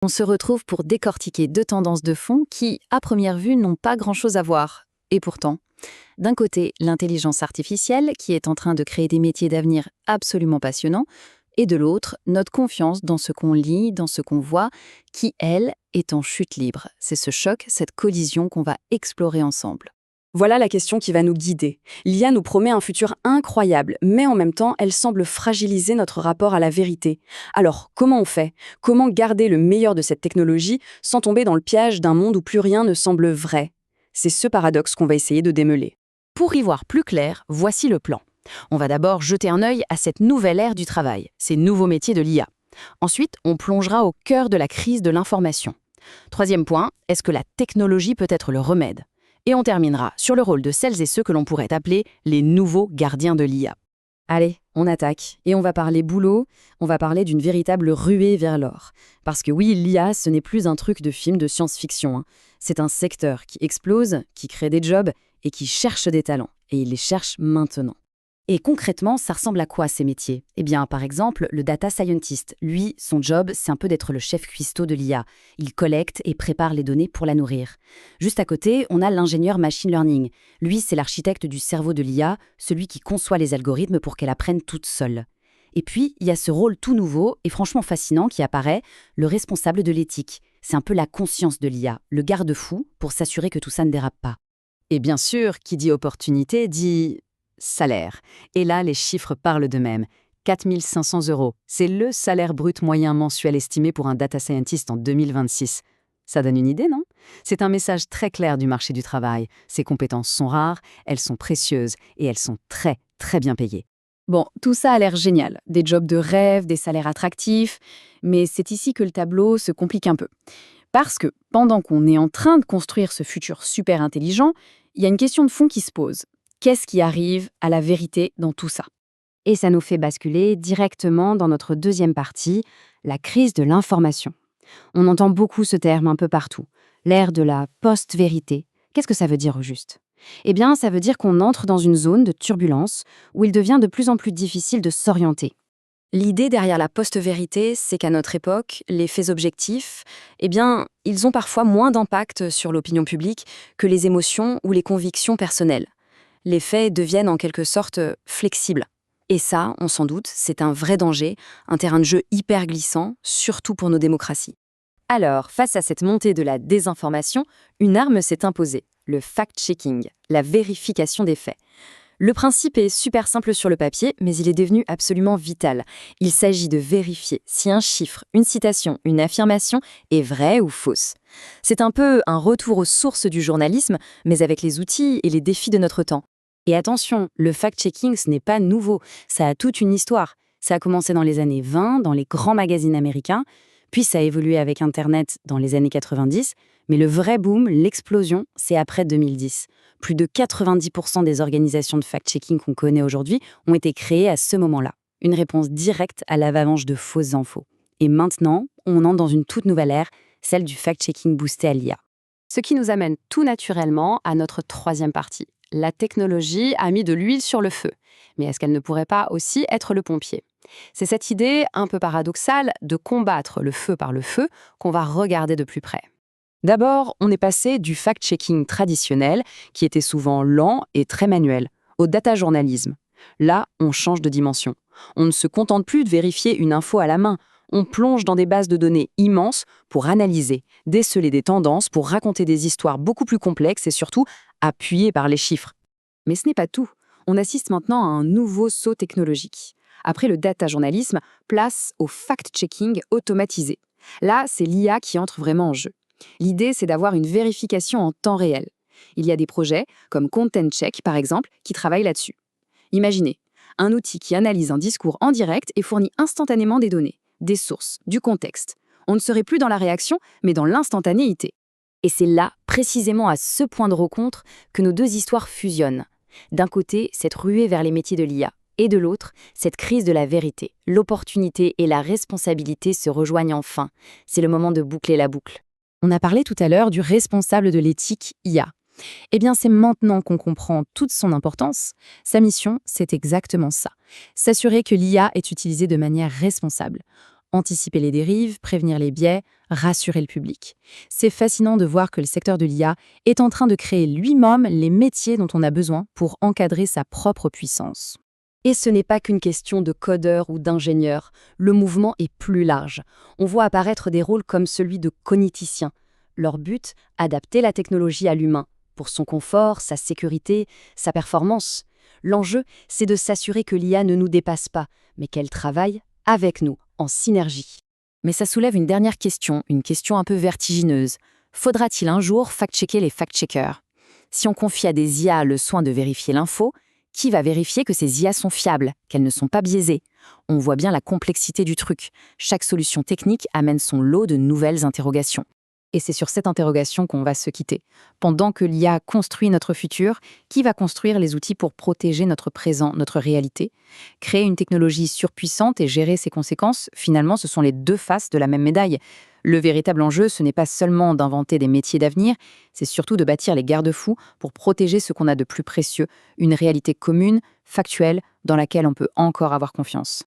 On se retrouve pour décortiquer deux tendances de fond qui, à première vue, n'ont pas grand-chose à voir. Et pourtant, d'un côté, l'intelligence artificielle qui est en train de créer des métiers d'avenir absolument passionnants, et de l'autre, notre confiance dans ce qu'on lit, dans ce qu'on voit, qui, elle, est en chute libre. C'est ce choc, cette collision qu'on va explorer ensemble. Voilà la question qui va nous guider. L'IA nous promet un futur incroyable, mais en même temps, elle semble fragiliser notre rapport à la vérité. Alors, comment on fait? Comment garder le meilleur de cette technologie sans tomber dans le piège d'un monde où plus rien ne semble vrai? C'est ce paradoxe qu'on va essayer de démêler. Pour y voir plus clair, voici le plan. On va d'abord jeter un œil à cette nouvelle ère du travail, ces nouveaux métiers de l'IA. Ensuite, on plongera au cœur de la crise de l'information. Troisième point, est-ce que la technologie peut être le remède? Et on terminera sur le rôle de celles et ceux que l'on pourrait appeler les nouveaux gardiens de l'IA. Allez, on attaque. Et on va parler boulot, on va parler d'une véritable ruée vers l'or. Parce que oui, l'IA, ce n'est plus un truc de film de science-fiction, hein. C'est un secteur qui explose, qui crée des jobs et qui cherche des talents. Et il les cherche maintenant. Et concrètement, ça ressemble à quoi ces métiers? Eh bien, par exemple, le data scientist, lui, son job, c'est un peu d'être le chef cuistot de l'IA. Il collecte et prépare les données pour la nourrir. Juste à côté, on a l'ingénieur machine learning. Lui, c'est l'architecte du cerveau de l'IA, celui qui conçoit les algorithmes pour qu'elle apprenne toute seule. Et puis, il y a ce rôle tout nouveau et franchement fascinant qui apparaît, le responsable de l'éthique. C'est un peu la conscience de l'IA, le garde-fou pour s'assurer que tout ça ne dérape pas. Et bien sûr, qui dit opportunité dit salaire. Et là, les chiffres parlent d'eux-mêmes. 4 500 €, c'est le salaire brut moyen mensuel estimé pour un data scientist en 2026. Ça donne une idée, non? C'est un message très clair du marché du travail. Ces compétences sont rares, elles sont précieuses et elles sont très, très bien payées. Bon, tout ça a l'air génial. Des jobs de rêve, des salaires attractifs. Mais c'est ici que le tableau se complique un peu. Parce que pendant qu'on est en train de construire ce futur super intelligent, il y a une question de fond qui se pose. Qu'est-ce qui arrive à la vérité dans tout ça? Et ça nous fait basculer directement dans notre deuxième partie, la crise de l'information. On entend beaucoup ce terme un peu partout, l'ère de la post-vérité. Qu'est-ce que ça veut dire au juste? Eh bien, ça veut dire qu'on entre dans une zone de turbulence où il devient de plus en plus difficile de s'orienter. L'idée derrière la post-vérité, c'est qu'à notre époque, les faits objectifs, eh bien, ils ont parfois moins d'impact sur l'opinion publique que les émotions ou les convictions personnelles. Les faits deviennent en quelque sorte flexibles. Et ça, on s'en doute, c'est un vrai danger, un terrain de jeu hyper glissant, surtout pour nos démocraties. Alors, face à cette montée de la désinformation, une arme s'est imposée, le fact-checking, la vérification des faits. Le principe est super simple sur le papier, mais il est devenu absolument vital. Il s'agit de vérifier si un chiffre, une citation, une affirmation est vraie ou fausse. C'est un peu un retour aux sources du journalisme, mais avec les outils et les défis de notre temps. Et attention, le fact-checking, ce n'est pas nouveau, ça a toute une histoire. Ça a commencé dans les années 20, dans les grands magazines américains, puis ça a évolué avec Internet dans les années 90, mais le vrai boom, l'explosion, c'est après 2010. Plus de 90% des organisations de fact-checking qu'on connaît aujourd'hui ont été créées à ce moment-là. Une réponse directe à l'avalanche de fausses infos. Et maintenant, on entre dans une toute nouvelle ère, celle du fact-checking boosté à l'IA. Ce qui nous amène tout naturellement à notre troisième partie. La technologie a mis de l'huile sur le feu. Mais est-ce qu'elle ne pourrait pas aussi être le pompier? C'est cette idée un peu paradoxale de combattre le feu par le feu qu'on va regarder de plus près. D'abord, on est passé du fact-checking traditionnel, qui était souvent lent et très manuel, au data-journalisme. Là, on change de dimension. On ne se contente plus de vérifier une info à la main. On plonge dans des bases de données immenses pour analyser, déceler des tendances, pour raconter des histoires beaucoup plus complexes et surtout appuyées par les chiffres. Mais ce n'est pas tout. On assiste maintenant à un nouveau saut technologique. Après le data-journalisme, place au fact-checking automatisé. Là, c'est l'IA qui entre vraiment en jeu. L'idée, c'est d'avoir une vérification en temps réel. Il y a des projets, comme Content Check par exemple, qui travaillent là-dessus. Imaginez, un outil qui analyse un discours en direct et fournit instantanément des données, des sources, du contexte. On ne serait plus dans la réaction, mais dans l'instantanéité. Et c'est là, précisément à ce point de rencontre, que nos deux histoires fusionnent. D'un côté, cette ruée vers les métiers de l'IA, et de l'autre, cette crise de la vérité. L'opportunité et la responsabilité se rejoignent enfin. C'est le moment de boucler la boucle. On a parlé tout à l'heure du responsable de l'éthique IA. Eh bien, c'est maintenant qu'on comprend toute son importance. Sa mission, c'est exactement ça. S'assurer que l'IA est utilisée de manière responsable. Anticiper les dérives, prévenir les biais, rassurer le public. C'est fascinant de voir que le secteur de l'IA est en train de créer lui-même les métiers dont on a besoin pour encadrer sa propre puissance. Et ce n'est pas qu'une question de codeur ou d'ingénieur. Le mouvement est plus large. On voit apparaître des rôles comme celui de cogniticien. Leur but, adapter la technologie à l'humain, pour son confort, sa sécurité, sa performance. L'enjeu, c'est de s'assurer que l'IA ne nous dépasse pas, mais qu'elle travaille avec nous, en synergie. Mais ça soulève une dernière question, une question un peu vertigineuse. Faudra-t-il un jour fact-checker les fact-checkers? Si on confie à des IA le soin de vérifier l'info, qui va vérifier que ces IA sont fiables, qu'elles ne sont pas biaisées? On voit bien la complexité du truc. Chaque solution technique amène son lot de nouvelles interrogations. Et c'est sur cette interrogation qu'on va se quitter. Pendant que l'IA construit notre futur, qui va construire les outils pour protéger notre présent, notre réalité? Créer une technologie surpuissante et gérer ses conséquences, finalement, ce sont les deux faces de la même médaille. Le véritable enjeu, ce n'est pas seulement d'inventer des métiers d'avenir, c'est surtout de bâtir les garde-fous pour protéger ce qu'on a de plus précieux, une réalité commune, factuelle, dans laquelle on peut encore avoir confiance.